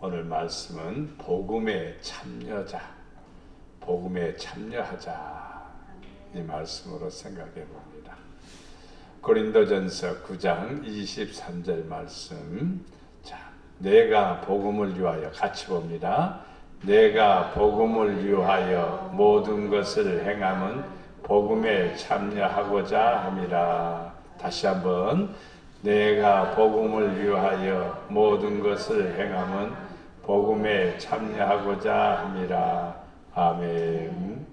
오늘 말씀은 복음에 참여하자 이 말씀으로 생각해 봅니다. 고린도전서 9장 23절 말씀. 자, 내가 복음을 위하여 같이 봅니다. 내가 복음을 위하여 모든 것을 행함은 복음에 참여하고자 함이라. 다시 한번. 내가 복음을 위하여 모든 것을 행함은 복음에 참여하고자 함이라. 아멘.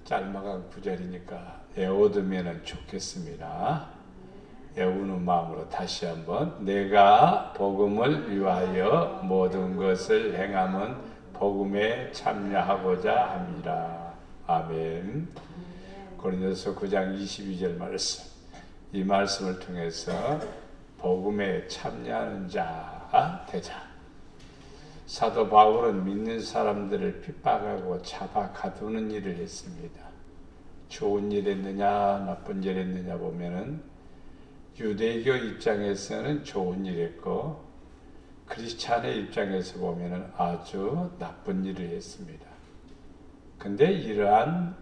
짤막한 구절이니까 외워두면 좋겠습니다. 외우는 마음으로 다시 한번. 내가 복음을 위하여 모든 것을 행함은 복음에 참여하고자 함이라. 아멘. 고린도서 9장 22절 말씀. 이 말씀을 통해서 복음에 참여하는 자가 되자. 사도 바울은 믿는 사람들을 핍박하고 잡아 가두는 일을 했습니다. 좋은 일 했느냐 나쁜 일 했느냐 보면은 유대교 입장에서는 좋은 일 했고 크리스찬의 입장에서 보면은 아주 나쁜 일을 했습니다. 근데 이러한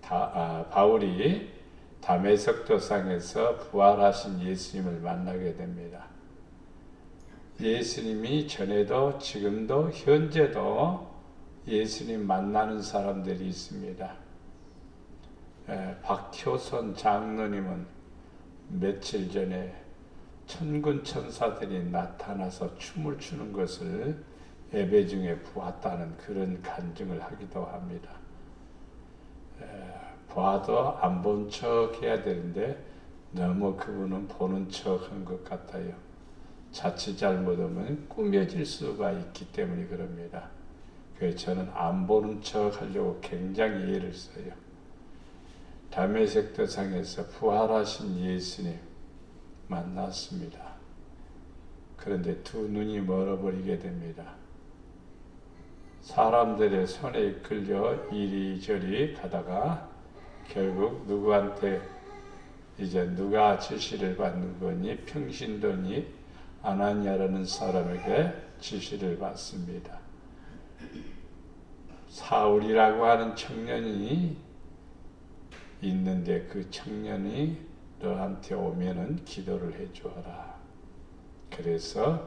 바울이 다메섹 도상에서 부활하신 예수님을 만나게 됩니다. 예수님이 전에도 지금도 현재도 예수님 만나는 사람들이 있습니다. 박효선 장로님은 며칠 전에 천군 천사들이 나타나서 춤을 추는 것을 예배 중에 보았다는 그런 간증을 하기도 합니다. 봐도 안 본 척 해야 되는데 너무 그분은 보는 척 한 것 같아요. 자칫 잘못하면 꾸며질 수가 있기 때문에 그럽니다. 그래서 저는 안 보는 척 하려고 굉장히 애를 써요. 다메섹 도상에서 부활하신 예수님 만났습니다. 그런데 두 눈이 멀어버리게 됩니다. 사람들의 손에 이끌려 이리저리 가다가 결국 누구한테 이제 누가 지시를 받는 거니? 평신도니 아나니아라는 사람에게 지시를 받습니다. 사울이라고 하는 청년이 있는데 그 청년이 너한테 오면은 기도를 해 주어라. 그래서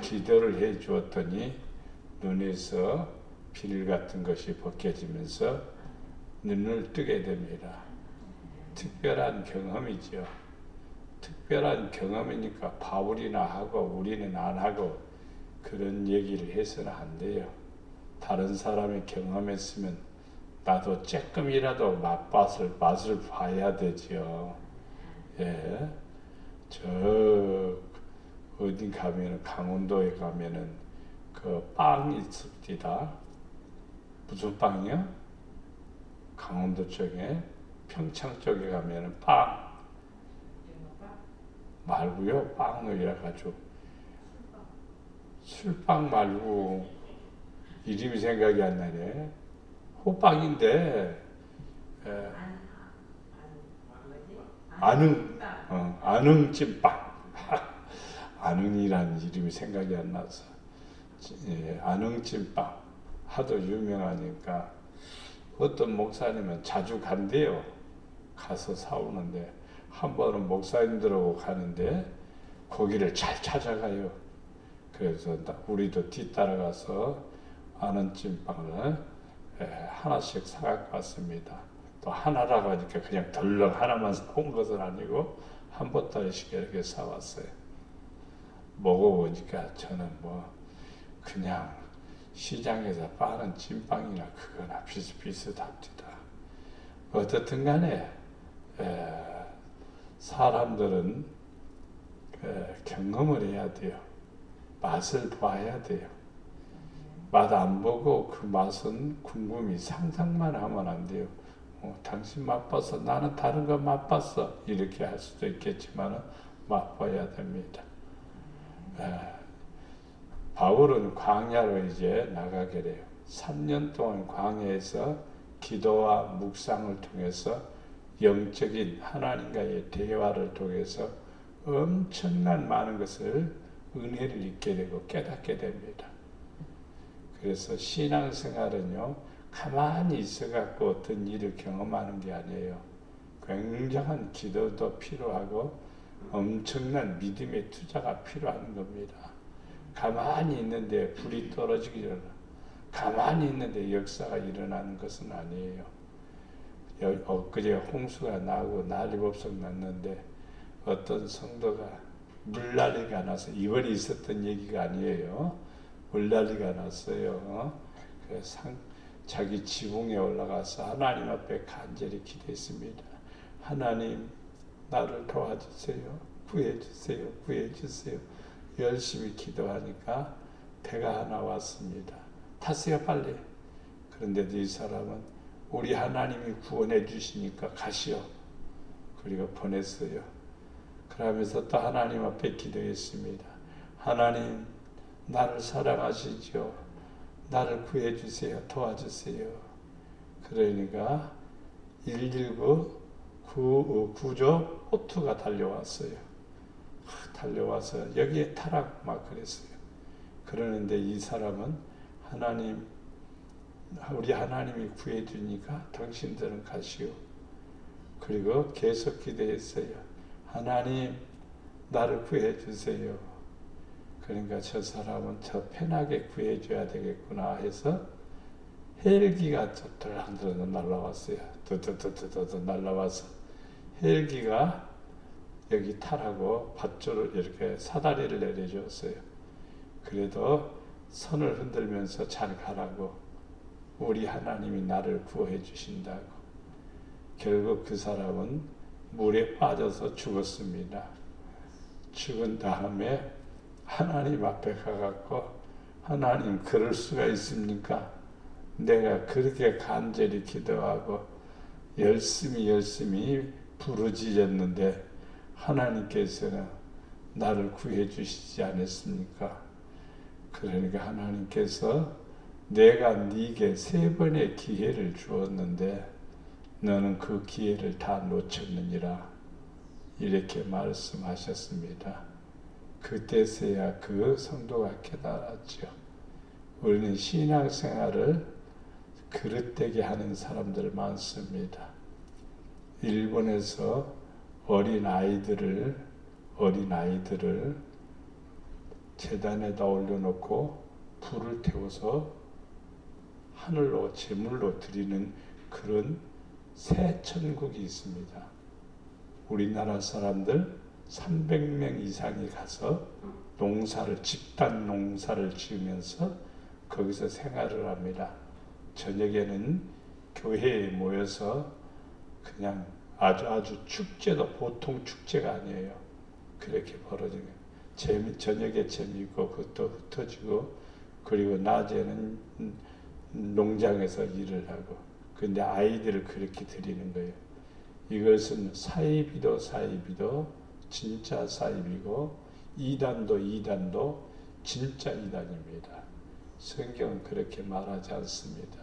기도를 해 주었더니 눈에서 빌 같은 것이 벗겨지면서 눈을 뜨게 됩니다. 특별한 경험이죠. 특별한 경험이니까 바울이나 하고 우리는 안 하고 그런 얘기를 해서는 안 돼요. 다른 사람이 경험했으면 나도 조금이라도 맛을 봐야 되죠. 예. 저 어디 가면은 강원도에 가면은 그 빵이 있습니다. 무슨 빵이요? 강원도 쪽에 평창 쪽에 가면은 빵 말고요. 빵을 가지고 술빵 말고 이름이 생각이 안 나네. 호빵인데 안흥찜빵 안흥이라는 이름이 생각이 안 나서 안흥찜빵 하도 유명하니까 어떤 목사님은 자주 간대요. 가서 사오는데 한 번은 목사님들하고 가는데 거기를 잘 찾아가요. 그래서 우리도 뒤따라가서 아는 찐빵을 하나씩 사갖고 왔습니다. 또 하나라고 하니까 그냥 덜렁 하나만 사온 것은 아니고 한 보따리씩 이렇게 사왔어요. 먹어보니까 저는 그냥 시장에서 파는 찐빵이나 그거나 비슷비슷합니다. 어떻든 간에 사람들은 경험을 해야 돼요. 맛을 봐야 돼요. 맛 안 보고 그 맛은 궁금히 상상만 하면 안 돼요. 당신 맛봤어? 나는 다른 거 맛봤어. 이렇게 할 수도 있겠지만 맛봐야 됩니다. 바울은 광야로 이제 나가게 돼요. 3년 동안 광야에서 기도와 묵상을 통해서 영적인 하나님과의 대화를 통해서 엄청난 많은 것을 은혜를 잊게 되고 깨닫게 됩니다. 그래서 신앙생활은요, 가만히 있어갖고 어떤 일을 경험하는 게 아니에요. 굉장한 기도도 필요하고 엄청난 믿음의 투자가 필요한 겁니다. 가만히 있는데 불이 떨어지기 전에, 가만히 있는데 역사가 일어나는 것은 아니에요. 엊그제 홍수가 나고 난리법석 났는데 어떤 성도가 물난리가 나서, 이번에 있었던 얘기가 아니에요. 물난리가 났어요. 자기 지붕에 올라가서 하나님 앞에 간절히 기도했습니다. 하나님, 나를 도와주세요. 구해주세요. 구해주세요. 열심히 기도하니까 배가 하나 왔습니다. 타세요, 빨리. 그런데도 이 사람은 우리 하나님이 구원해 주시니까 가시오. 그리고 보냈어요. 그러면서 또 하나님 앞에 기도했습니다. 하나님, 나를 사랑하시죠. 나를 구해주세요. 도와주세요. 그러니까 119 구조 호투가 달려왔어요. 달려와서 여기에 타라고 막 그랬어요. 그러는데 이 사람은 하나님, 우리 하나님이 구해주니까 당신들은 가시오. 그리고 계속 기도했어요. 하나님, 나를 구해주세요. 그러니까 저 사람은 저 편하게 구해줘야 되겠구나 해서 헬기가 들랑들랑 날라왔어요. 두두두두두 날라와서 헬기가 여기 타라고 밧줄을 이렇게 사다리를 내려줬어요. 그래도 손을 흔들면서 잘 가라고, 우리 하나님이 나를 구해 주신다고. 결국 그 사람은 물에 빠져서 죽었습니다. 죽은 다음에 하나님 앞에 가갖고, 하나님, 그럴 수가 있습니까? 내가 그렇게 간절히 기도하고 열심히 부르짖었는데 하나님께서는 나를 구해 주시지 않았습니까? 그러니까 하나님께서 내가 네게 3번의 기회를 주었는데 너는 그 기회를 다 놓쳤느니라, 이렇게 말씀하셨습니다. 그때서야 그 성도가 깨달았죠. 우리는 신앙생활을 그릇되게 하는 사람들 많습니다. 일본에서 어린 아이들을 재단에다 올려놓고 불을 태워서 하늘로 제물로 드리는 그런 새 천국이 있습니다. 우리나라 사람들 300명 이상이 가서 집단 농사를 지으면서 거기서 생활을 합니다. 저녁에는 교회에 모여서 그냥 아주 축제도 보통 축제가 아니에요. 그렇게 벌어지는 저녁에 재미있고 그것도 흩어지고, 그리고 낮에는 농장에서 일을 하고, 근데 아이들을 그렇게 드리는 거예요. 이것은 사이비도 진짜 사이비고, 이단도 진짜 이단입니다. 성경은 그렇게 말하지 않습니다.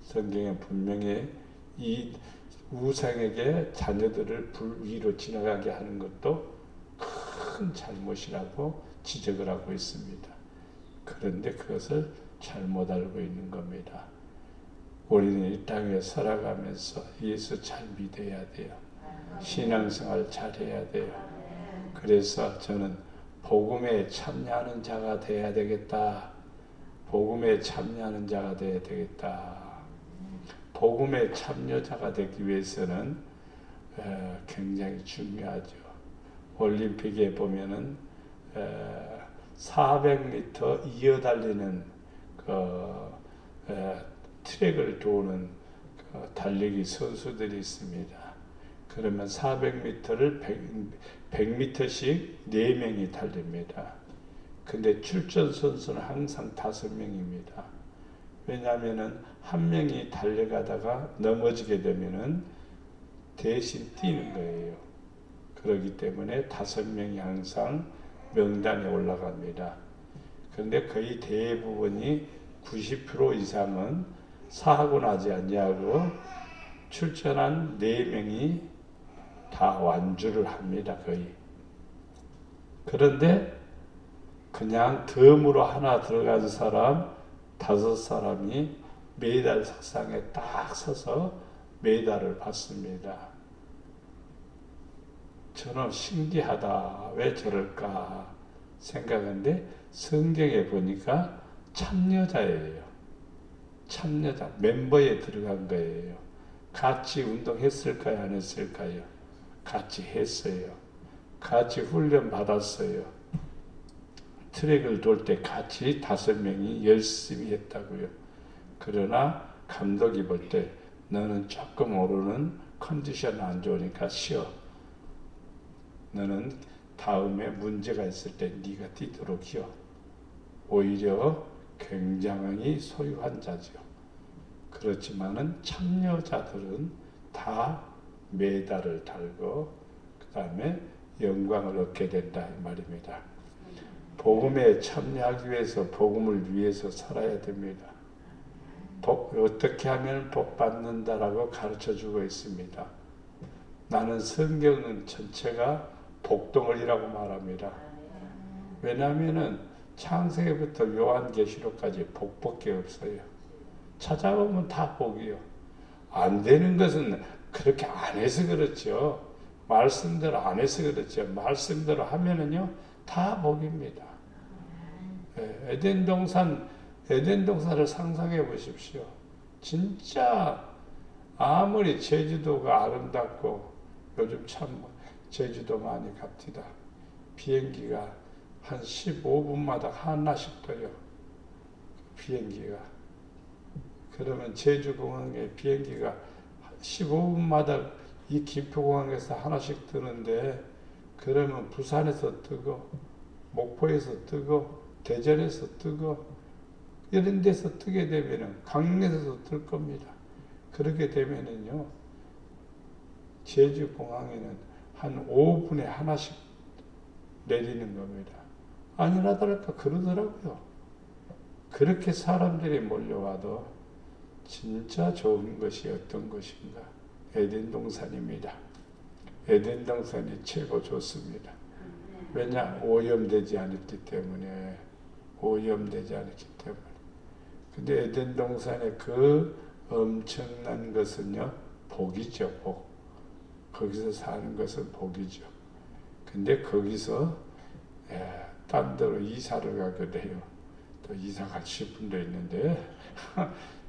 성경은 분명히 이 우상에게 자녀들을 불 위로 지나가게 하는 것도 큰 잘못이라고 지적을 하고 있습니다. 그런데 그것을 잘못 알고 있는 겁니다. 우리는 이 땅에 살아가면서 예수 잘 믿어야 돼요. 신앙생활 잘 해야 돼요. 그래서 저는 복음에 참여하는 자가 돼야 되겠다. 복음에 참여하는 자가 돼야 되겠다. 복음의 참여자가 되기 위해서는 굉장히 중요하죠. 올림픽에 보면은 400m 이어달리는 트랙을 도는 달리기 선수들이 있습니다. 그러면 400m를 100m씩 4명이 달립니다. 근데 출전 선수는 항상 5명입니다. 왜냐하면은 한 명이 달려가다가 넘어지게 되면은 대신 뛰는 거예요. 그렇기 때문에 5명이 항상 명단에 올라갑니다. 그런데 거의 대부분이 90% 이상은 사고 나지 않냐고 출전한 4명이 다 완주를 합니다. 거의. 그런데 그냥 덤으로 하나 들어간 사람 5사람이 메달 석상에 딱 서서 메달을 받습니다. 저는 신기하다. 왜 저럴까 생각하는데 성경에 보니까 참여자예요. 참여자, 멤버에 들어간 거예요. 같이 운동했을까요? 안 했을까요? 같이 했어요. 같이 훈련 받았어요. 트랙을 돌 때 같이 5명이 열심히 했다고요. 그러나 감독이 볼 때 너는 조금 오르는 컨디션 안 좋으니까 쉬어. 너는 다음에 문제가 있을 때 네가 뛰도록 해요. 오히려 굉장히 소유한 자죠. 그렇지만은 참여자들은 다 메달을 달고 그 다음에 영광을 얻게 된다 이 말입니다. 복음에 참여하기 위해서 복음을 위해서 살아야 됩니다. 어떻게 하면 복 받는다라고 가르쳐주고 있습니다. 나는 성경은 전체가 복덩어리라고 말합니다. 왜냐하면 창세기부터 요한계시록까지 복밖에 없어요. 찾아보면 다 복이요. 안 되는 것은 그렇게 안 해서 그렇죠. 말씀대로 안 해서 그렇죠. 말씀대로 하면은요 다 복입니다. 에덴 동산을 상상해 보십시오. 진짜 아무리 제주도가 아름답고 요즘 참 제주도 많이 갑니다. 비행기가 한 15분마다 하나씩 떠요. 비행기가. 그러면 제주공항에 비행기가 15분마다 이 김포공항에서 하나씩 뜨는데 그러면 부산에서 뜨고 목포에서 뜨고 대전에서 뜨고 이런 데서 뜨게 되면은 강릉에서도 뜰 겁니다. 그렇게 되면은요 제주공항에는 한 5분에 하나씩 내리는 겁니다. 아니나 다를까 그러더라고요. 그렇게 사람들이 몰려와도 진짜 좋은 것이 어떤 것인가? 에덴 동산입니다. 에덴 동산이 최고 좋습니다. 왜냐? 오염되지 않았기 때문에. 근데 에덴 동산의 그 엄청난 것은요 복이죠. 복. 거기서 사는 것은 복이죠. 근데 거기서 딴 데로 이사를 가게 돼요. 또 이사 가실 분도 있는데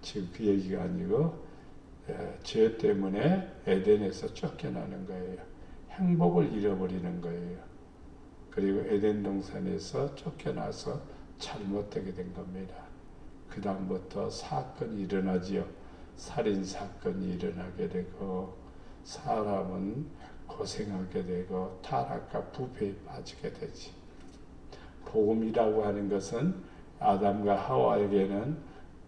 지금 그 얘기가 아니고 죄 때문에 에덴에서 쫓겨나는 거예요. 행복을 잃어버리는 거예요. 그리고 에덴 동산에서 쫓겨나서 잘못되게 된 겁니다. 그 다음부터 사건이 일어나지요. 살인사건이 일어나게 되고 사람은 고생하게 되고 타락과 부패에 빠지게 되지. 복음이라고 하는 것은 아담과 하와에게는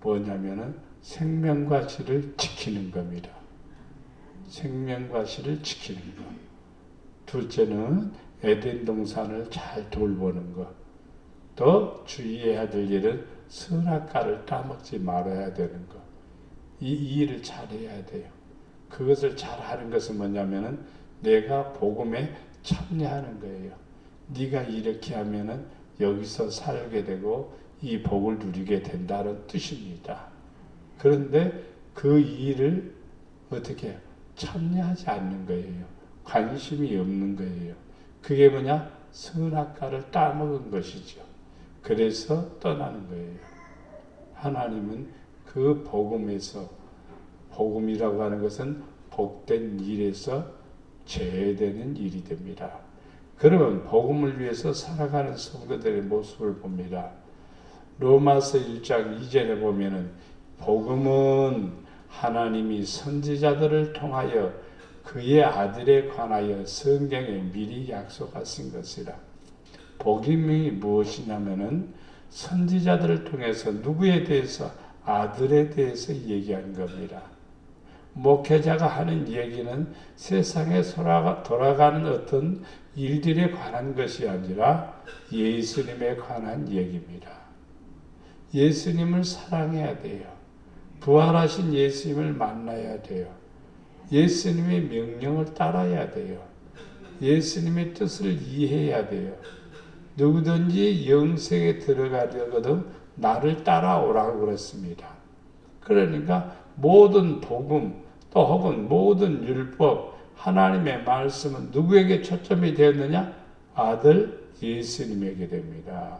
뭐냐면은 생명과 실을 지키는 겁니다. 생명과 실을 지키는 것. 둘째는 에덴 동산을 잘 돌보는 것. 또 주의해야 될 일은 선악과를 따먹지 말아야 되는 것. 이 일을 잘해야 돼요. 그것을 잘하는 것은 뭐냐면은 내가 복음에 참여하는 거예요. 네가 이렇게 하면은 여기서 살게 되고 이 복을 누리게 된다는 뜻입니다. 그런데 그 일을 어떻게 해요? 참여하지 않는 거예요. 관심이 없는 거예요. 그게 뭐냐? 선악과를 따먹은 것이죠. 그래서 떠나는 거예요. 하나님은 그 복음에서, 복음이라고 하는 것은 복된 일에서 제외되는 일이 됩니다. 그러면 복음을 위해서 살아가는 성도들의 모습을 봅니다. 로마서 1장 2절에 보면은 복음은 하나님이 선지자들을 통하여 그의 아들에 관하여 성경에 미리 약속하신 것이라. 복음이 무엇이냐면은 선지자들을 통해서 누구에 대해서? 아들에 대해서 얘기한 겁니다. 목회자가 하는 얘기는 세상에 돌아가는 어떤 일들에 관한 것이 아니라 예수님에 관한 얘기입니다. 예수님을 사랑해야 돼요. 부활하신 예수님을 만나야 돼요. 예수님의 명령을 따라야 돼요. 예수님의 뜻을 이해해야 돼요. 누구든지 영생에 들어가려거든 나를 따라오라고 그랬습니다. 그러니까 모든 복음 또 혹은 모든 율법 하나님의 말씀은 누구에게 초점이 되었느냐? 아들 예수님에게 됩니다.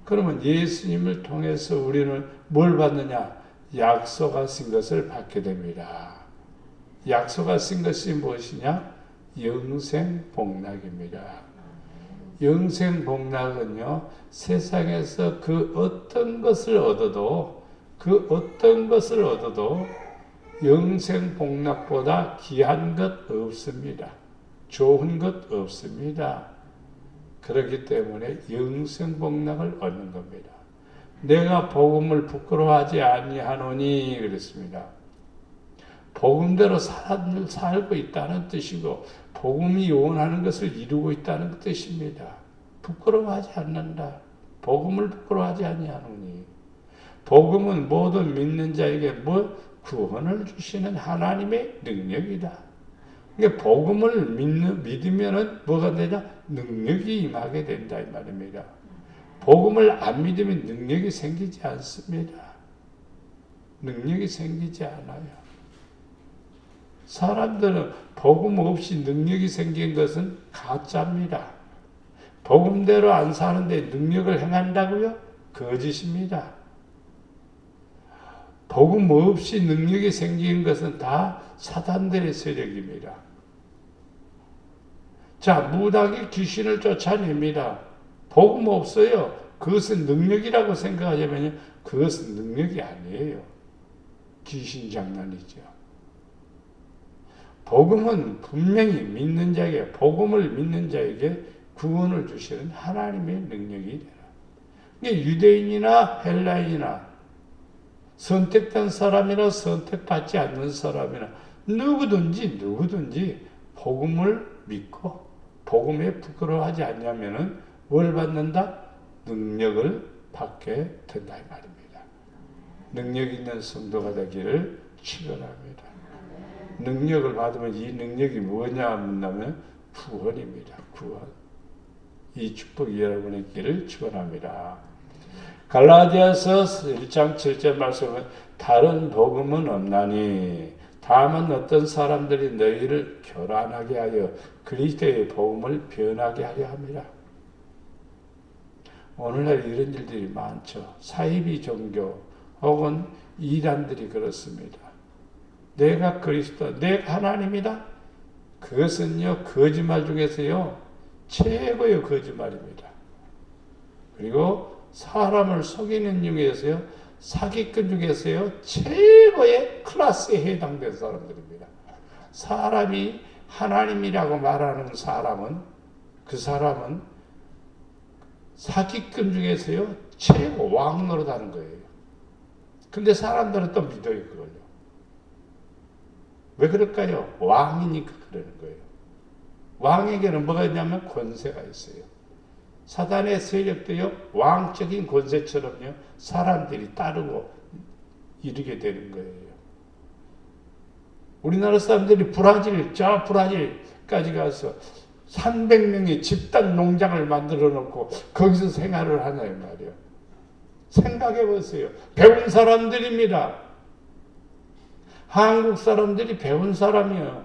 그러면 예수님을 통해서 우리는 뭘 받느냐? 약속하신 것을 받게 됩니다. 약속하신 것이 무엇이냐? 영생 복락입니다. 영생 복락은요, 세상에서 그 어떤 것을 얻어도 영생 복락보다 귀한 것 없습니다. 좋은 것 없습니다. 그렇기 때문에 영생 복락을 얻는 겁니다. 내가 복음을 부끄러워하지 아니하노니 그랬습니다. 복음대로 살고 있다는 뜻이고 복음이 원하는 것을 이루고 있다는 뜻입니다. 부끄러워하지 않는다. 복음을 부끄러워하지 아니하노니. 복음은 모든 믿는 자에게 구원을 주시는 하나님의 능력이다. 그러니까 복음을 믿으면 뭐가 되냐? 능력이 임하게 된다 이 말입니다. 복음을 안 믿으면 능력이 생기지 않습니다. 능력이 생기지 않아요. 사람들은 복음 없이 능력이 생긴 것은 가짜입니다. 복음대로 안 사는데 능력을 행한다고요? 거짓입니다. 복음 없이 능력이 생긴 것은 다 사단들의 세력입니다. 자, 무당이 귀신을 쫓아냅니다. 복음 없어요. 그것은 능력이라고 생각하자면 그것은 능력이 아니에요. 귀신 장난이죠. 복음은 분명히 믿는 자에게, 복음을 믿는 자에게 구원을 주시는 하나님의 능력이 되라. 유대인이나 헬라인이나 선택된 사람이나 선택받지 않는 사람이나 누구든지 복음을 믿고 복음에 부끄러워하지 않냐면은 뭘 받는다? 능력을 받게 된다 이 말입니다. 능력 있는 성도가 되기를 축원합니다. 능력을 받으면 이 능력이 뭐냐 묻냐면 구원입니다. 구원. 이 축복이 여러분의 길을 축원합니다. 갈라디아서 1장 7절 말씀은 다른 복음은 없나니 다만 어떤 사람들이 너희를 교란하게 하여 그리스도의 복음을 변하게 하려 합니다. 오늘날 이런 일들이 많죠. 사이비 종교 혹은 이단들이 그렇습니다. 내가 그리스도, 내가 하나님이다. 그것은요 거짓말 중에서요 최고의 거짓말입니다. 그리고 사람을 속이는 중에서요 사기꾼 중에서요 최고의 클래스에 해당된 사람들입니다. 사람이 하나님이라고 말하는 사람은 그 사람은 사기꾼 중에서요 최고 왕 노릇하는 거예요. 근데 사람들은 또 믿어요 그걸요. 왜 그럴까요? 왕이니까 그러는 거예요. 왕에게는 뭐가 있냐면 권세가 있어요. 사단의 세력도요 왕적인 권세처럼요 사람들이 따르고 이르게 되는 거예요. 우리나라 사람들이 브라질까지 가서 300명의 집단 농장을 만들어 놓고 거기서 생활을 하냐 이 말이에요. 생각해 보세요. 배운 사람들입니다. 한국 사람들이 배운 사람이에요.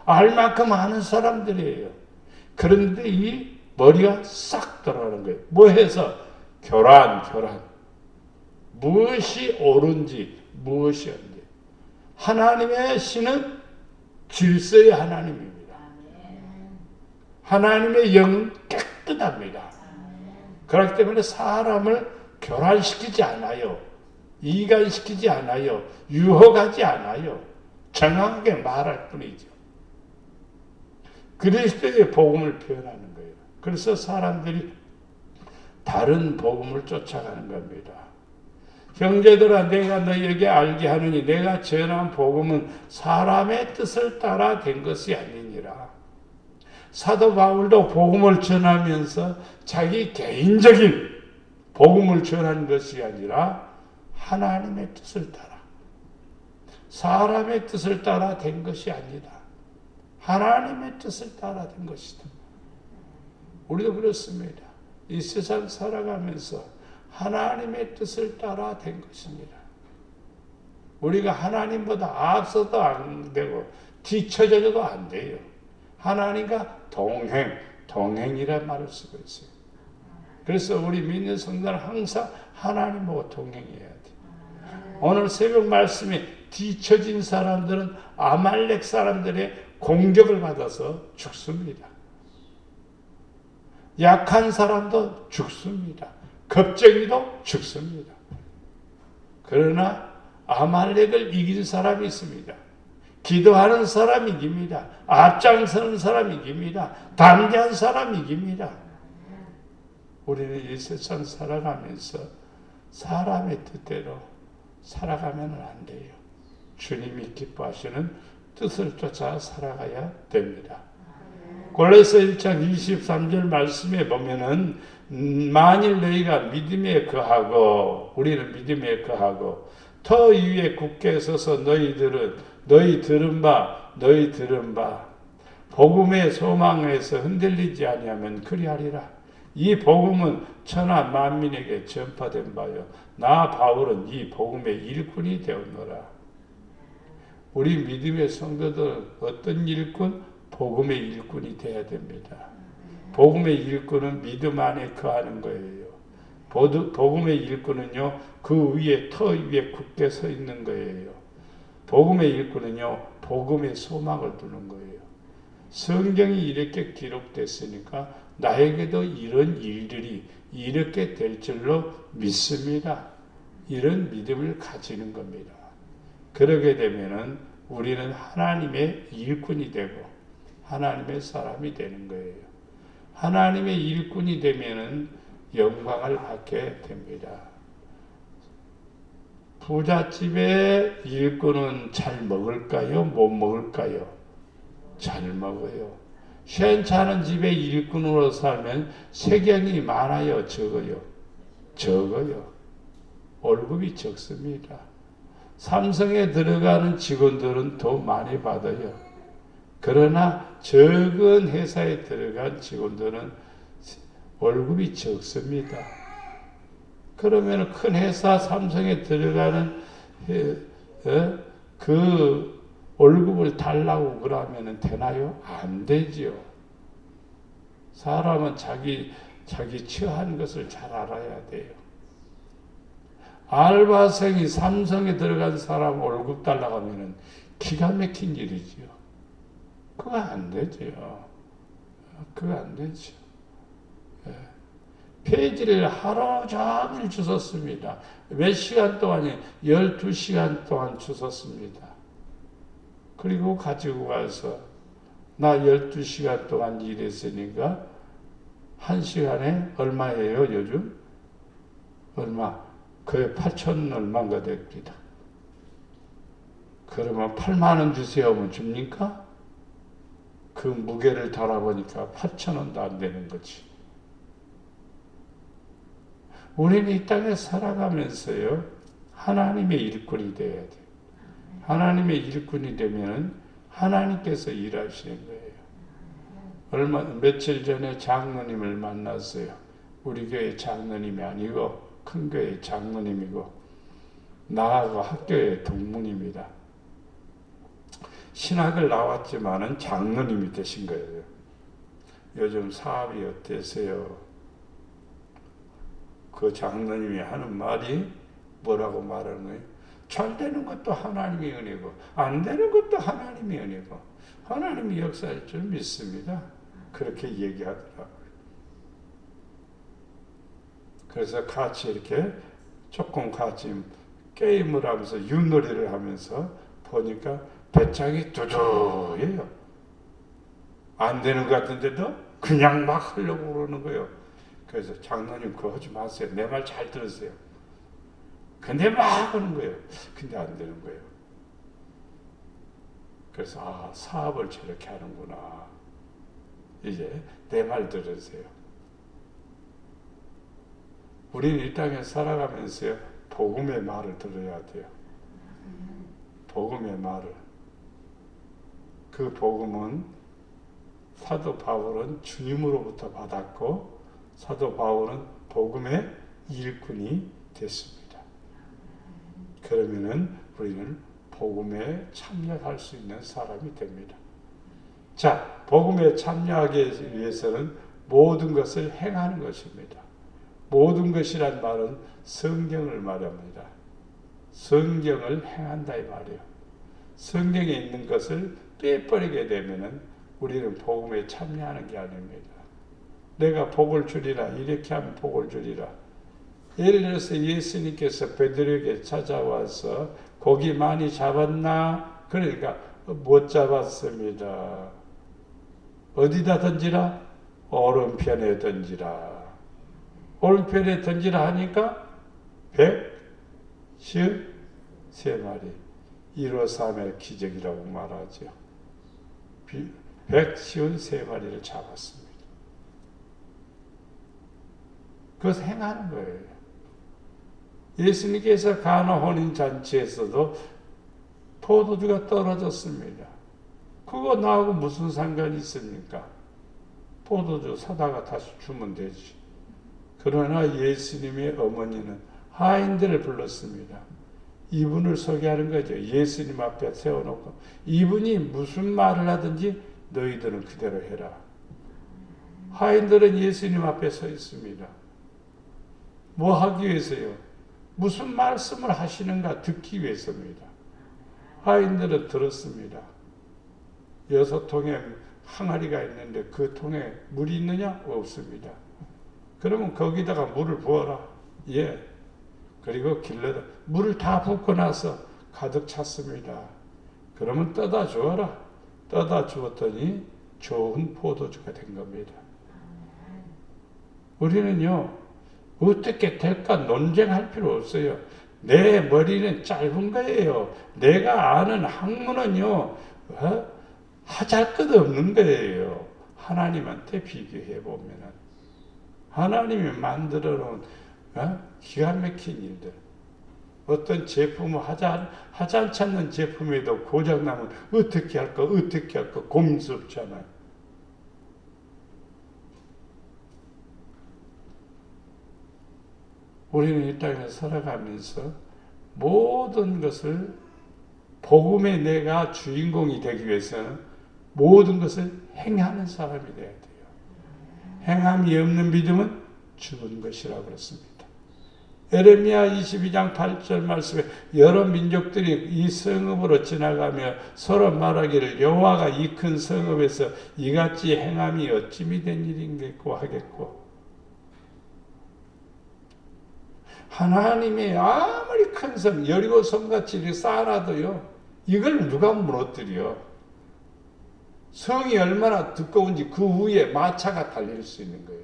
알 만큼 아는 사람들이에요. 그런데 이 머리가 싹 들어가는 거예요. 뭐 해서? 교란. 무엇이 옳은지, 무엇이 아닌지. 하나님의 신은 질서의 하나님입니다. 하나님의 영은 깨끗합니다. 그렇기 때문에 사람을 교란시키지 않아요. 이간시키지 않아요. 유혹하지 않아요. 정확하게 말할 뿐이죠. 그리스도의 복음을 표현하는 거예요. 그래서 사람들이 다른 복음을 쫓아가는 겁니다. 형제들아 내가 너희에게 알게 하느니 내가 전한 복음은 사람의 뜻을 따라 된 것이 아니니라. 사도 바울도 복음을 전하면서 자기 개인적인 복음을 전한 것이 아니라 하나님의 뜻을 따라 사람의 뜻을 따라 된 것이 아니다. 하나님의 뜻을 따라 된 것이다. 우리도 그렇습니다. 이 세상 살아가면서 하나님의 뜻을 따라 된 것입니다. 우리가 하나님보다 앞서도 안 되고 뒤처져도 안 돼요. 하나님과 동행이란 말을 쓰고 있어요. 그래서 우리 믿는 성도는 항상 하나님하고 동행해야 돼. 오늘 새벽 말씀에 뒤처진 사람들은 아말렉 사람들의 공격을 받아서 죽습니다. 약한 사람도 죽습니다. 겁쟁이도 죽습니다. 그러나 아말렉을 이긴 사람이 있습니다. 기도하는 사람이 이깁니다. 앞장서는 사람이 이깁니다. 담대한 사람이 이깁니다. 우리는 이 세상 살아가면서 사람의 뜻대로 살아가면 안 돼요. 주님이 기뻐하시는 뜻을 쫓아 살아가야 됩니다. 골로새 1장 23절 말씀에 보면은 만일 너희가 믿음에 거하고 우리는 믿음에 거하고 터 위에 굳게 서서 너희 들은 바 복음의 소망에서 흔들리지 아니하면 그리하리라. 이 복음은 천하 만민에게 전파된 바요 나 바울은 이 복음의 일꾼이 되었노라. 우리 믿음의 성도들 어떤 일꾼? 복음의 일꾼이 되어야 됩니다. 복음의 일꾼은 믿음 안에 거하는 거예요. 복음의 일꾼은요, 그 위에 터 위에 굳게 서 있는 거예요. 복음의 일꾼은요, 복음의 소망을 두는 거예요. 성경이 이렇게 기록됐으니까 나에게도 이런 일들이 이렇게 될 줄로 믿습니다. 이런 믿음을 가지는 겁니다. 그러게 되면은 우리는 하나님의 일꾼이 되고 하나님의 사람이 되는 거예요. 하나님의 일꾼이 되면은 영광을 받게 됩니다. 부잣집의 일꾼은 잘 먹을까요? 못 먹을까요? 잘 먹어요. 시원찮은 집의 일꾼으로 살면 세경이 많아요? 적어요? 적어요. 월급이 적습니다. 삼성에 들어가는 직원들은 더 많이 받아요. 그러나 적은 회사에 들어간 직원들은 월급이 적습니다. 그러면 큰 회사 삼성에 들어가는 그 월급을 달라고 그러면 되나요? 안 되지요. 사람은 자기 처한 것을 잘 알아야 돼요. 알바생이 삼성에 들어간 사람 월급 달라고 하면 기가 막힌 일이지요. 그거 안 되지요. 그거 안 되죠. 페이지를 하루 종일 주웠습니다. 몇 시간 동안이 12시간 동안 주웠습니다. 그리고 가지고 가서 나 12시간 동안 일했으니까 1시간에 얼마예요 요즘? 얼마? 거의 8천 얼마가 됩니다. 그러면 8만 원 주세요 하면 줍니까? 그 무게를 달아보니까 8천 원도 안 되는 거지. 우리는 이 땅에 살아가면서요, 하나님의 일꾼이 되어야 돼요. 하나님의 일꾼이 되면 하나님께서 일하시는 거예요. 며칠 전에 장로님을 만났어요. 우리 교회 장로님이 아니고 큰 교회 장로님이고 나하고 학교의 동문입니다. 신학을 나왔지만은 장로님이 되신 거예요. 요즘 사업이 어떠세요? 그 장로님이 하는 말이 뭐라고 말하는 거예요? 잘 되는 것도 하나님의 은혜고 안 되는 것도 하나님의 은혜고 하나님이 역사할 줄 믿습니다. 그렇게 얘기하더라고요. 그래서 같이 이렇게 조금 같이 게임을 하면서 윷놀이를 하면서 보니까 배짱이 두둑해요. 안 되는 것 같은데도 그냥 막 하려고 그러는 거예요. 그래서 장로님 그거 하지 마세요. 내 말 잘 들으세요. 근데 막 하는 거예요. 근데 안 되는 거예요. 그래서 사업을 저렇게 하는구나. 이제 내 말 들으세요. 우리는 이 땅에 살아가면서요. 복음의 말을 들어야 돼요. 복음의 말을. 그 복음은 사도 바울은 주님으로부터 받았고 사도 바울은 복음의 일꾼이 됐습니다. 그러면은 우리는 복음에 참여할 수 있는 사람이 됩니다. 자, 복음에 참여하기 위해서는 모든 것을 행하는 것입니다. 모든 것이란 말은 성경을 말합니다. 성경을 행한다 이 말이에요. 성경에 있는 것을 빼버리게 되면은 우리는 복음에 참여하는 게 아닙니다. 내가 복을 주리라 이렇게 하면 복을 주리라. 예를 들어서 예수님께서 베드로에게 찾아와서 고기 많이 잡았나? 그러니까 못 잡았습니다. 어디다 던지라? 오른편에 던지라. 오른편에 던지라 하니까 113마리 153의 기적이라고 말하죠. 113마리를 잡았습니다. 그것을 행하는 거예요. 예수님께서 가나 혼인잔치에서도 포도주가 떨어졌습니다. 그거 나하고 무슨 상관이 있습니까? 포도주 사다가 다시 주면 되지. 그러나 예수님의 어머니는 하인들을 불렀습니다. 이분을 소개하는 거죠. 예수님 앞에 세워놓고 이분이 무슨 말을 하든지 너희들은 그대로 해라. 하인들은 예수님 앞에 서 있습니다. 뭐 하기 위해서요? 무슨 말씀을 하시는가 듣기 위해서입니다. 하인들은 들었습니다. 6통에 항아리가 있는데 그 통에 물이 있느냐? 없습니다. 그러면 거기다가 물을 부어라. 예. 그리고 길러다 물을 다 붓고 나서 가득 찼습니다. 그러면 떠다 주어라. 떠다 주었더니 좋은 포도주가 된 겁니다. 우리는요, 어떻게 될까 논쟁할 필요 없어요. 내 머리는 짧은 거예요. 내가 아는 학문은요, 하잘 것 없는 거예요. 하나님한테 비교해 보면은. 하나님이 만들어 놓은 기가 막힌 일들. 어떤 제품을 하지 않는 제품에도 고장나면 어떻게 할까 고민스럽잖아요. 우리는 이 땅에 살아가면서 모든 것을 복음의 내가 주인공이 되기 위해서는 모든 것을 행하는 사람이 되어야 돼요. 행함이 없는 믿음은 죽은 것이라고 그랬습니다. 에레미야 22장 8절 말씀에 여러 민족들이 이 성읍으로 지나가며 서로 말하기를 여호와가 이 큰 성읍에서 이같이 행함이 어찌미 된 일인겠고 하겠고. 하나님이 아무리 큰 성, 여리고 성같이 이렇게 쌓아놔도요, 이걸 누가 무너뜨려? 성이 얼마나 두꺼운지 그 위에 마차가 달릴 수 있는 거예요.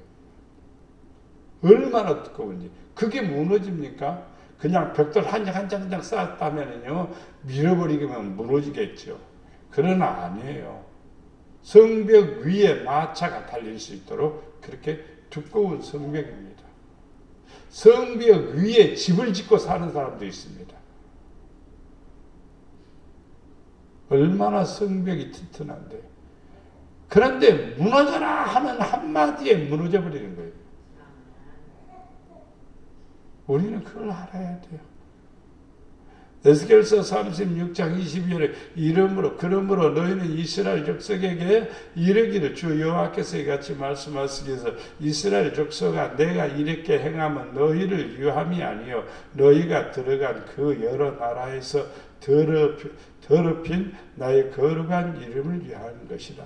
얼마나 두꺼운지. 그게 무너집니까? 그냥 벽돌 한 장 쌓았다면요, 밀어버리면 무너지겠죠. 그러나 아니에요. 성벽 위에 마차가 달릴 수 있도록 그렇게 두꺼운 성벽입니다. 성벽 위에 집을 짓고 사는 사람도 있습니다. 얼마나 성벽이 튼튼한데. 그런데 무너져라 하는 한마디에 무너져 버리는 거예요. 우리는 그걸 알아야 돼요. 에스겔서 36장 22절에 그러므로 너희는 이스라엘 족속에게 이르기를 주 여호와께서 이같이 말씀하시기에서 이스라엘 족속아 내가 이렇게 행하면 너희를 유함이 아니요 너희가 들어간 그 여러 나라에서 더럽힌 나의 거룩한 이름을 위하는 것이다.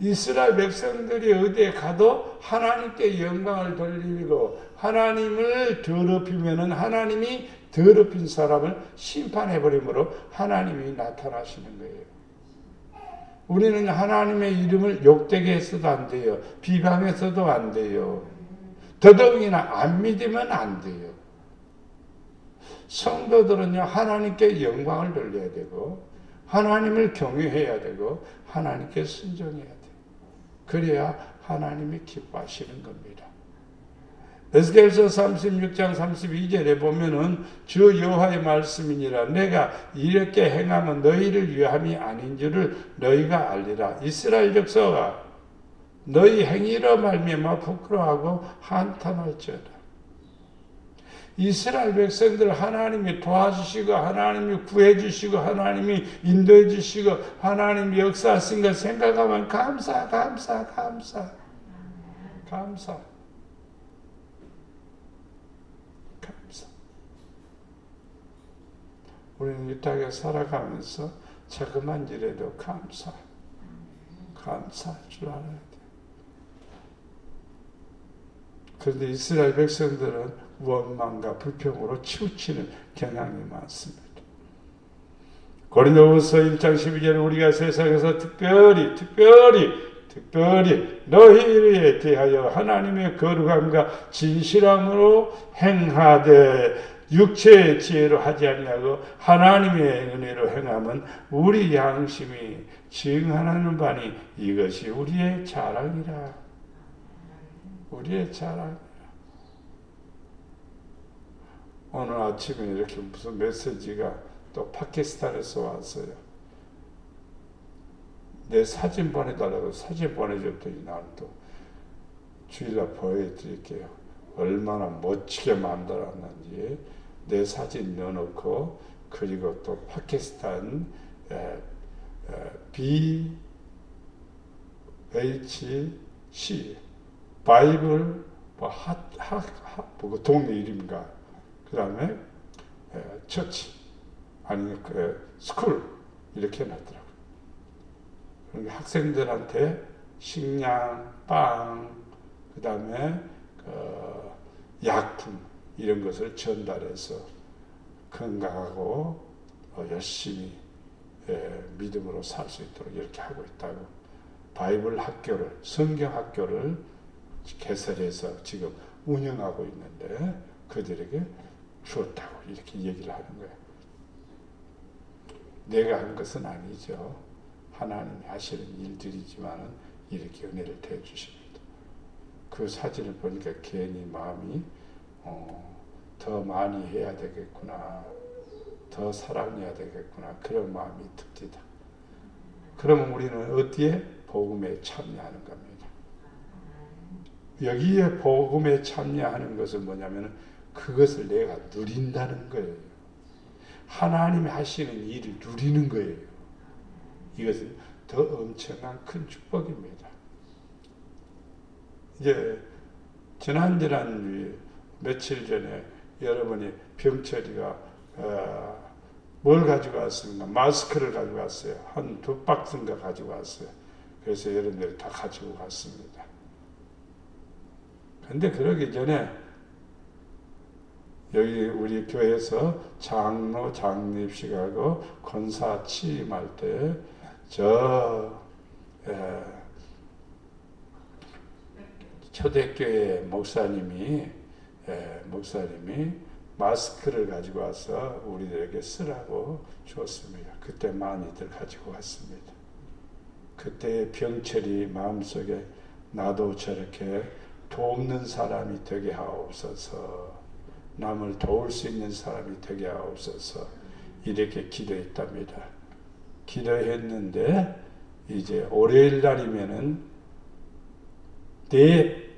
이스라엘 백성들이 어디에 가도 하나님께 영광을 돌리고 하나님을 더럽히면은 하나님이 더럽힌 사람을 심판해버림으로 하나님이 나타나시는 거예요. 우리는 하나님의 이름을 욕되게 해서도 안 돼요. 비방해서도 안 돼요. 더더욱이나 안 믿으면 안 돼요. 성도들은요, 하나님께 영광을 돌려야 되고 하나님을 경외해야 되고 하나님께 순종해야 돼요. 그래야 하나님이 기뻐하시는 겁니다. 에스겔서 36장 32절에 보면은 주 여호와의 말씀이니라 내가 이렇게 행하면 너희를 위함이 아닌 줄을 너희가 알리라. 이스라엘 족속아 너희 행위로 말미암아 부끄러워하고 한탄할지어다. 이스라엘 백성들 하나님이 도와주시고 하나님이 구해주시고 하나님이 인도해주시고 하나님이 역사하신 걸 생각하면 감사. 우리는 이 땅에 살아가면서 자그만 일에도 감사할 줄 알아야 돼. 그런데 이스라엘 백성들은 원망과 불평으로 치우치는 경향이 많습니다. 고린도후서 1장 12절 우리가 세상에서 특별히 너희에 대하여 하나님의 거룩함과 진실함으로 행하되 육체의 지혜로 하지 아니하고 하나님의 은혜로 행함은 우리 양심이 증언하는 바니 이것이 우리의 자랑이라. 오늘 아침에 이렇게 무슨 메시지가 또 파키스탄에서 왔어요. 내 사진 보내달라고 사진 보내줬더니 나는 또 주일날 보여드릴게요. 얼마나 멋지게 만들었는지 내 사진 넣어놓고 그리고 또 파키스탄 BHC 바이블 동네 이름인가 그 다음에 처치 아니 스쿨 이렇게 해놨더라고요. 그러니까 학생들한테 식량, 빵, 그 다음에 약품 이런 것을 전달해서 건강하고 열심히 믿음으로 살 수 있도록 이렇게 하고 있다고. 바이블 학교를 성경 학교를 개설해서 지금 운영하고 있는데 그들에게 주었다고 이렇게 얘기를 하는 거예요. 내가 한 것은 아니죠. 하나님이 하시는 일들이지만 이렇게 은혜를 대해 주십니다. 그 사진을 보니까 괜히 마음이 더 많이 해야 되겠구나, 더 사랑해야 되겠구나 그런 마음이 듭니다. 그러면 우리는 어디에? 복음에 참여하는 겁니다. 여기에 복음에 참여하는 것은 뭐냐면 그것을 내가 누린다는 거예요. 하나님이 하시는 일을 누리는 거예요. 이것은 더 엄청난 큰 축복입니다. 이제 지난 며칠 전에 여러분이 병철이가 뭘 가지고 왔습니까? 마스크를 가지고 왔어요. 한 2박스인가 가지고 왔어요. 그래서 여러분들이 다 가지고 갔습니다. 근데 그러기 전에 여기 우리 교회에서 장로 장립식하고 권사 취임할 때 초대교회 목사님이 마스크를 가지고 와서 우리들에게 쓰라고 주었습니다. 그때 많이들 가지고 왔습니다. 그때 병철이 마음속에 나도 저렇게 돕는 사람이 되게 하옵소서, 남을 도울 수 있는 사람이 되게 하옵소서 이렇게 기도했답니다. 기도했는데 이제 월요일 날이면은 네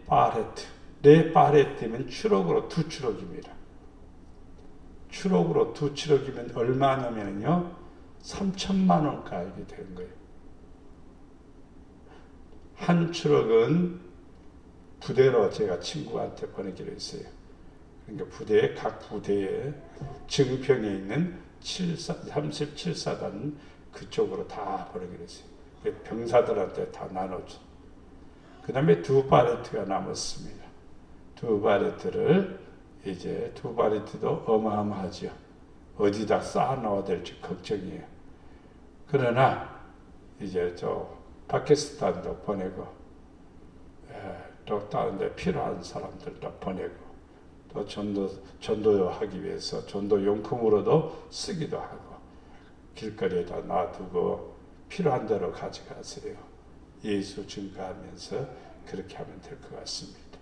파레트면 추록으로 2추록입니다. 추록으로 2추록이면 얼마냐면요 3천만 원 가입이 된 거예요. 한 추록은 부대로 제가 친구한테 보내기로 했어요. 그러니까 각 부대에 증평에 있는 37사단 그쪽으로 다 보내기로 했어요. 병사들한테 다 나눠줘. 그 다음에 2바레트가 남았습니다. 2바레트를 이제 2바레트도 어마어마하죠. 어디다 쌓아놓아야 될지 걱정이에요. 그러나 이제 파키스탄도 보내고 또 다른 데 필요한 사람들도 보내고 또 전도하기 위해서 전도용품으로도 쓰기도 하고 길거리에다 놔두고 필요한 대로 가져가세요. 예수 증거하면서 그렇게 하면 될 것 같습니다.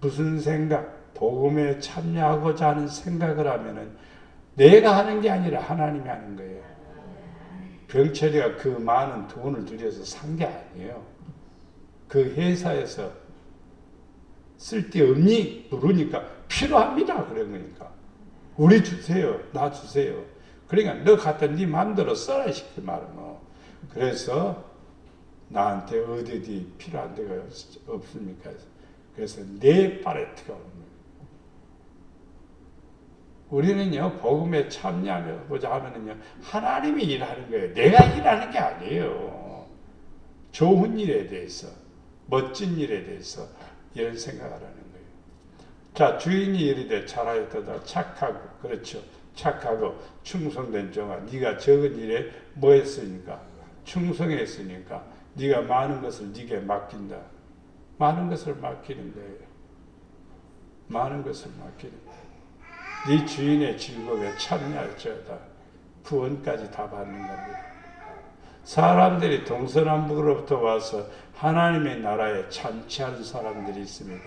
무슨 생각? 복음에 참여하고자 하는 생각을 하면은 내가 하는 게 아니라 하나님이 하는 거예요. 병철이가 그 많은 돈을 들여서 산 게 아니에요. 그 회사에서 쓸데없니? 물으니까 필요합니다. 그러니까 우리 주세요. 나 주세요. 그러니까 너 갖다 네 마음대로 써라 시키 말은. 그래서 나한테 어디 필요한 데가 없습니까? 그래서 내 팔레트가 오는 거예요. 우리는요, 복음에 참여하고자 하면은요, 하나님이 일하는 거예요. 내가 일하는 게 아니에요. 좋은 일에 대해서, 멋진 일에 대해서 이런 생각을 하는 거예요. 자, 주인이 이르되 잘하였도다. 착하고, 그렇죠. 착하고 충성된 종아, 네가 적은 일에 뭐 했으니까? 충성했으니까 네가 많은 것을 네게 맡긴다. 많은 것을 맡기는 거예요. 많은 것을 맡기는 거예요. 네 주인의 즐거움에 참여할지어다. 구원까지 다 받는 겁니다. 사람들이 동서남북으로부터 와서 하나님의 나라에 잔치하는 사람들이 있습니다.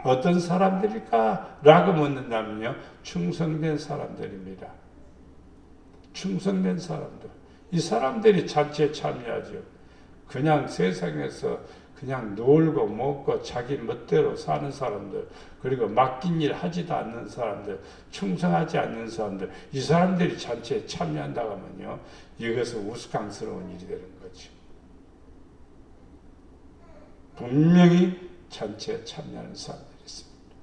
어떤 사람들일까? 라고 묻는다면요, 충성된 사람들입니다. 충성된 사람들. 이 사람들이 잔치에 참여하죠. 그냥 세상에서 그냥 놀고 먹고 자기 멋대로 사는 사람들, 그리고 맡긴 일 하지도 않는 사람들, 충성하지 않는 사람들, 이 사람들이 잔치에 참여한다고 하면요, 이것은 우스꽝스러운 일이 되는 거죠. 분명히 잔치에 참여하는 사람들이 있습니다.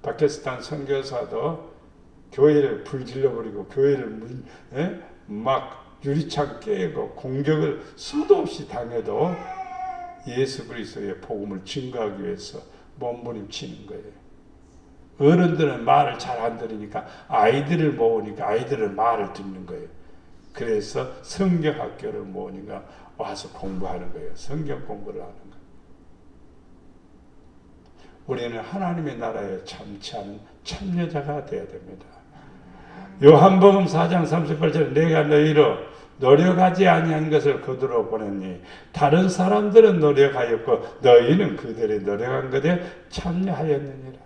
파키스탄 선교사도 교회를 불질러버리고 교회를 막 유리창 깨고 공격을 수도 없이 당해도 예수 그리스도의 복음을 증거하기 위해서 몸부림치는 거예요. 어른들은 말을 잘 안 들으니까 아이들을 모으니까 아이들은 말을 듣는 거예요. 그래서 성경학교를 모으니까 와서 공부하는 거예요. 성경 공부를 하는 거예요. 우리는 하나님의 나라에 참여하는 참여자가 되어야 됩니다. 요한복음 4장 38절 내가 너희로 노력하지 아니한 것을 그들로 보냈니 다른 사람들은 노력하였고 너희는 그들이 노력한 것에 참여하였느니라.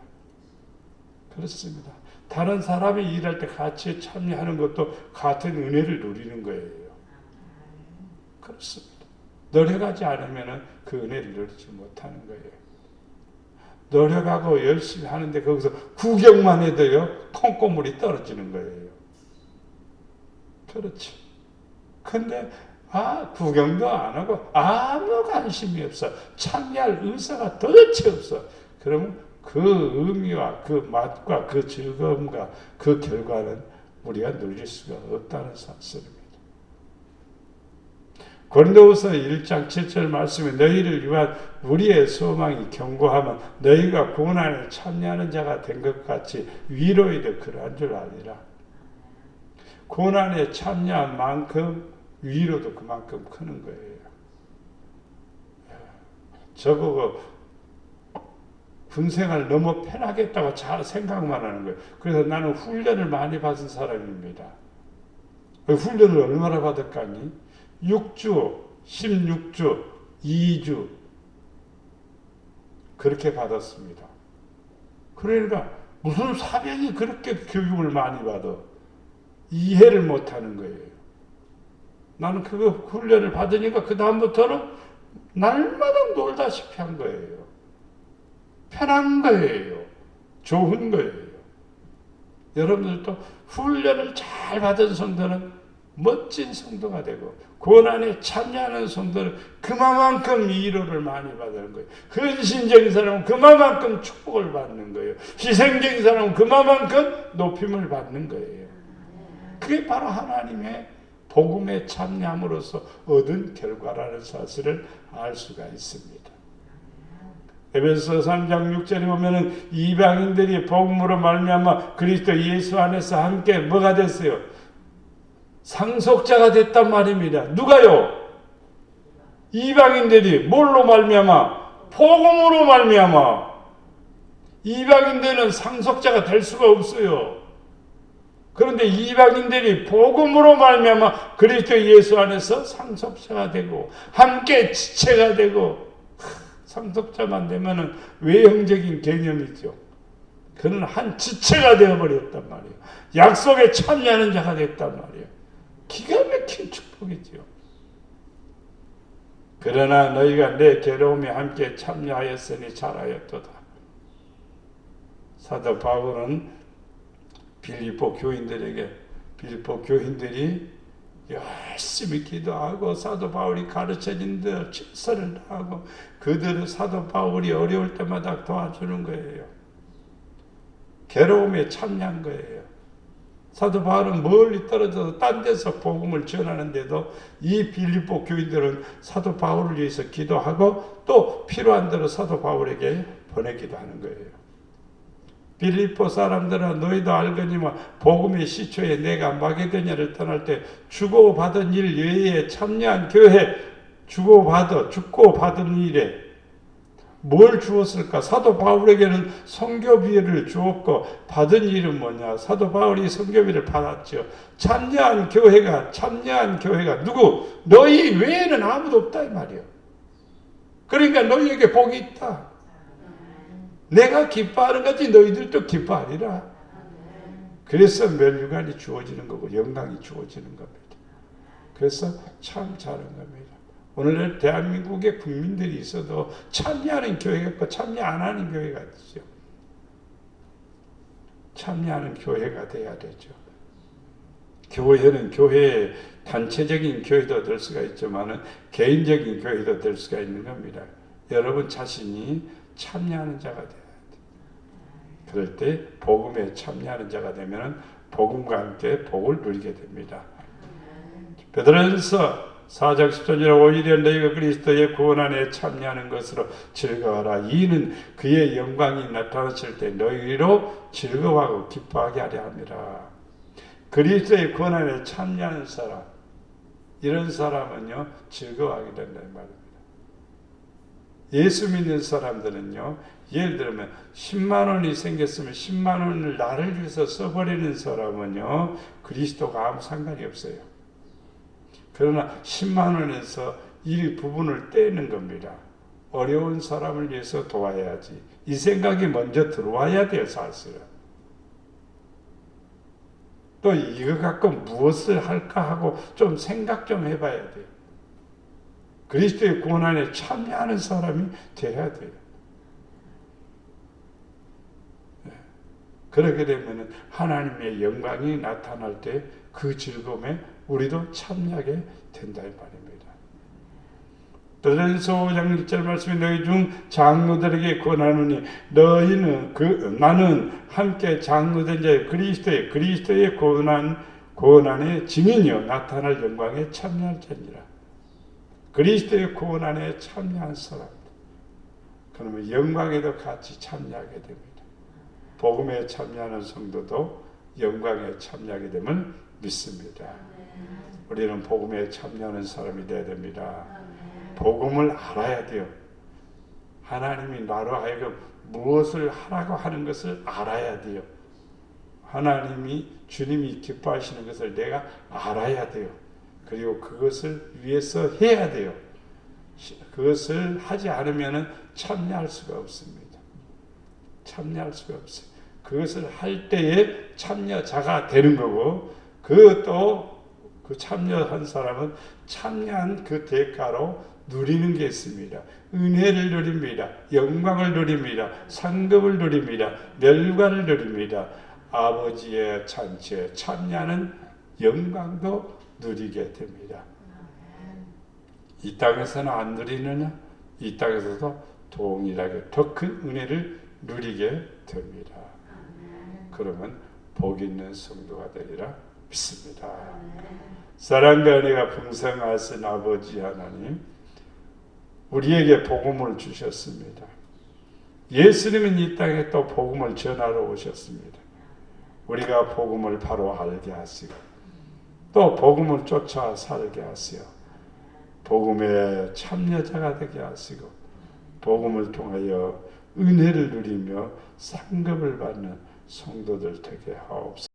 그렇습니다. 다른 사람이 일할 때 같이 참여하는 것도 같은 은혜를 누리는 거예요. 그렇습니다. 노력하지 않으면 그 은혜를 누리지 못하는 거예요. 노력하고 열심히 하는데 거기서 구경만 해도요, 콩고물이 떨어지는 거예요. 그렇죠. 근데 구경도 안 하고 아무 관심이 없어. 참여할 의사가 도대체 없어. 그러면 그 의미와 그 맛과 그 즐거움과 그 결과는 우리가 누릴 수가 없다는 사실입니다. 고린도후서 1장 7절 말씀에 너희를 위한 우리의 소망이 견고하면 너희가 고난에 참여하는 자가 된 것 같이 위로에도 그러한 줄 알리라. 고난에 참여한 만큼 위로도 그만큼 크는 거예요. 저보고 군생활 너무 편하겠다고 잘 생각만 하는 거예요. 그래서 나는 훈련을 많이 받은 사람입니다. 훈련을 얼마나 받았까니? 6주, 16주, 2주 그렇게 받았습니다. 그러니까 무슨 사병이 그렇게 교육을 많이 받아? 이해를 못하는 거예요. 나는 그거 훈련을 받으니까 그 다음부터는 날마다 놀다시피 한 거예요. 편한 거예요. 좋은 거예요. 여러분들도 훈련을 잘 받은 성도는 멋진 성도가 되고 고난에 참여하는 성도는 그만큼 위로를 많이 받는 거예요. 헌신적인 사람은 그만큼 축복을 받는 거예요. 희생적인 사람은 그만큼 높임을 받는 거예요. 그게 바로 하나님의 복음에 참여함으로써 얻은 결과라는 사실을 알 수가 있습니다. 에베소 3장 6절에 보면은 이방인들이 복음으로 말미암아 그리스도 예수 안에서 함께 뭐가 됐어요? 상속자가 됐단 말입니다. 누가요? 이방인들이 뭘로 말미암아? 복음으로 말미암아. 이방인들은 상속자가 될 수가 없어요. 그런데 이방인들이 복음으로 말미암아 그리스도 예수 안에서 상속자가 되고 함께 지체가 되고, 상속자만 되면은 외형적인 개념이죠. 그는 한 지체가 되어버렸단 말이에요. 약속에 참여하는 자가 됐단 말이에요. 기가 막힌 축복이죠. 그러나 너희가 내 괴로움에 함께 참여하였으니 잘하였도다. 사도 바울은 빌립보 교인들이 열심히 기도하고 사도 바울이 가르쳐진 대로 최선을 다하고 그들은 사도 바울이 어려울 때마다 도와주는 거예요. 괴로움에 참여한 거예요. 사도 바울은 멀리 떨어져서 딴 데서 복음을 전하는데도 이 빌립보 교인들은 사도 바울을 위해서 기도하고 또 필요한 대로 사도 바울에게 보내기도 하는 거예요. 빌립보 사람들아 너희도 알거니와 복음의 시초에 내가 마게도냐를 떠날 때 주고받은 일 외에 참여한 교회 죽고 받은 일에 뭘 주었을까? 사도 바울에게는 선교비를 주었고 받은 일은 뭐냐? 사도 바울이 선교비를 받았죠. 참여한 교회가 누구? 너희 외에는 아무도 없다 이 말이요. 그러니까 너희에게 복이 있다. 내가 기뻐하는 것이 너희들도 기뻐하리라. 그래서 면류관이 주어지는 거고 영광이 주어지는 겁니다. 그래서 참 잘한 겁니다. 오늘 대한민국에 국민들이 있어도 참여하는 교회가 있고 참여 안 하는 교회가 있죠. 참여하는 교회가 돼야 되죠. 교회는 교회의 단체적인 교회도 될 수가 있지만 개인적인 교회도 될 수가 있는 겁니다. 여러분 자신이 참여하는 자가 돼야 돼. 그럴 때 복음에 참여하는 자가 되면 복음과 함께 복을 누리게 됩니다. 베드로전서 4장 10절에 오히려 너희가 그리스도의 구원 안에 참여하는 것으로 즐거워하라. 이는 그의 영광이 나타났을 때 너희로 즐거워하고 기뻐하게 하려 함이라. 그리스도의 구원 안에 참여하는 사람, 이런 사람은요 즐거워하게 된다는 말입니다. 예수 믿는 사람들은요, 예를 들면 10만 원이 생겼으면 10만 원을 나를 위해서 써버리는 사람은요 그리스도가 아무 상관이 없어요. 그러나 10만 원에서 일부분을 떼는 겁니다. 어려운 사람을 위해서 도와야지. 이 생각이 먼저 들어와야 돼요, 사실은. 또 이거 갖고 무엇을 할까 하고 좀 생각 좀 해봐야 돼요. 그리스도의 구원 안에 참여하는 사람이 되어야 돼요. 그렇게 되면 하나님의 영광이 나타날 때 그 즐거움에 우리도 참여하게 된다 이 말입니다. 베드로전서 5장 1절 말씀에 너희 중 장로들에게 권하노니 나는 함께 장로된 자의 그리스도의 구원 안에 증인이요 나타날 영광에 참여할 자니라. 그리스도의 구원 안에 참여한 사람, 그러면 영광에도 같이 참여하게 됩니다. 복음에 참여하는 성도도 영광에 참여하게 되면 믿습니다. 우리는 복음에 참여하는 사람이 되어야 됩니다. 복음을 알아야 돼요. 하나님이 나로 하여금 무엇을 하라고 하는 것을 알아야 돼요. 주님이 기뻐하시는 것을 내가 알아야 돼요. 그리고 그것을 위해서 해야 돼요. 그것을 하지 않으면 참여할 수가 없습니다. 참여할 수가 없어요. 그것을 할 때에 참여자가 되는 거고, 그것도 그 참여한 사람은 참여한 그 대가로 누리는 게 있습니다. 은혜를 누립니다. 영광을 누립니다. 상급을 누립니다. 멸관을 누립니다. 아버지의 잔치에 참여하는 영광도 누리게 됩니다. 이 땅에서는 안 누리느냐? 이 땅에서도 동일하게 더 큰 은혜를 누리게 됩니다. 그러면 복 있는 성도가 되리라 믿습니다. 사랑과 은혜가 풍성하신 아버지 하나님, 우리에게 복음을 주셨습니다. 예수님은 이 땅에 또 복음을 전하러 오셨습니다. 우리가 복음을 바로 알게 하시고 또 복음을 쫓아 살게 하시어 복음의 참여자가 되게 하시고 복음을 통하여 은혜를 누리며 상급을 받는 성도들 되게 하옵소서.